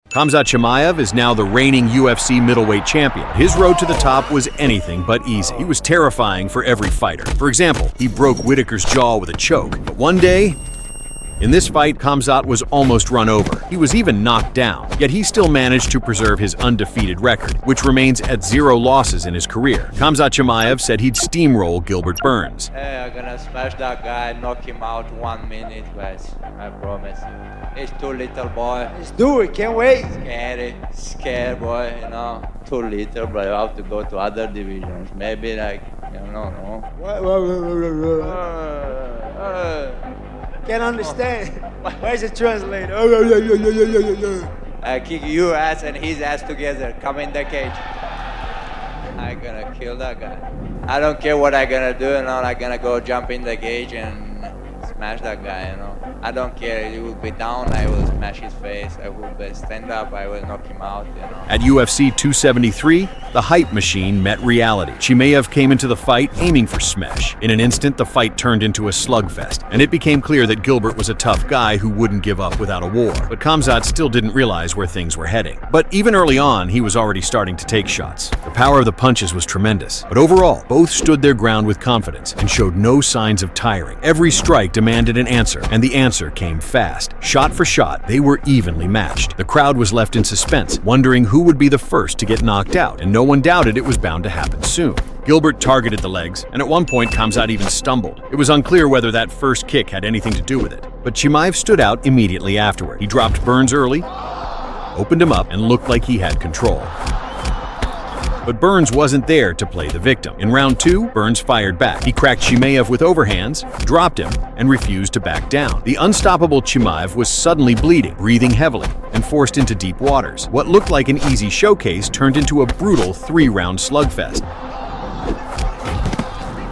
Khamzat Chimaev is now the reigning UFC middleweight champion. His road to the top was anything but easy. He was terrifying for every fighter. For example, he broke Whitaker's jaw with a choke. But one day, in this fight, Khamzat was almost run over. He was even knocked down, yet he still managed to preserve his undefeated record, which remains at 0 losses in his career. Khamzat Chimaev said he'd steamroll Gilbert Burns. Hey, I'm gonna smash that guy, knock him out 1 minute, guys. I promise you. He's too little, boy. Let's do it, can't wait. Scared, boy, you know. Too little, but I have to go to other divisions. Maybe like, you know, no. Can't understand. Where's the translator? I kick your ass and his ass together. Come in the cage. I'm gonna kill that guy. I don't care what I'm gonna do, you know. I'm gonna go jump in the cage and smash that guy, you know. I don't care. He will be down, I will smash his face. I will stand up, I will knock him out, you know. At UFC 273, the hype machine met reality. Chimaev came into the fight aiming for smash. In an instant, the fight turned into a slugfest, and it became clear that Gilbert was a tough guy who wouldn't give up without a war. But Khamzat still didn't realize where things were heading. But even early on, he was already starting to take shots. The power of the punches was tremendous. But overall, both stood their ground with confidence and showed no signs of tiring. Every strike demanded an answer, and the answer came fast. Shot for shot, they were evenly matched. The crowd was left in suspense, wondering who would be the first to get knocked out, and no one doubted it was bound to happen soon. Gilbert targeted the legs, and at one point Khamzat even stumbled. It was unclear whether that first kick had anything to do with it. But Chimaev stood out immediately afterward. He dropped Burns early, opened him up, and looked like he had control. But Burns wasn't there to play the victim. In round 2, Burns fired back. He cracked Chimaev with overhands, dropped him, and refused to back down. The unstoppable Chimaev was suddenly bleeding, breathing heavily, and forced into deep waters. What looked like an easy showcase turned into a brutal 3-round slugfest.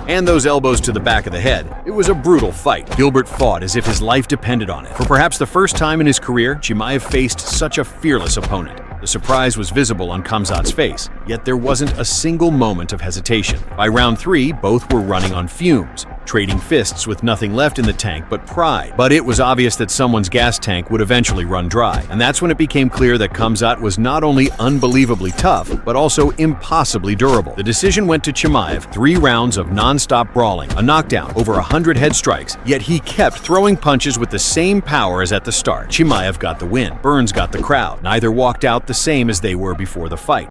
And those elbows to the back of the head. It was a brutal fight. Gilbert fought as if his life depended on it. For perhaps the first time in his career, Chimaev faced such a fearless opponent. The surprise was visible on Khamzat's face, yet there wasn't a single moment of hesitation. By round 3, both were running on fumes, trading fists with nothing left in the tank but pride. But it was obvious that someone's gas tank would eventually run dry, and that's when it became clear that Khamzat was not only unbelievably tough, but also impossibly durable. The decision went to Chimaev, 3 rounds of non-stop brawling, a knockdown, over 100 head strikes, yet he kept throwing punches with the same power as at the start. Chimaev got the win. Burns got the crowd. Neither walked out the same as they were before the fight.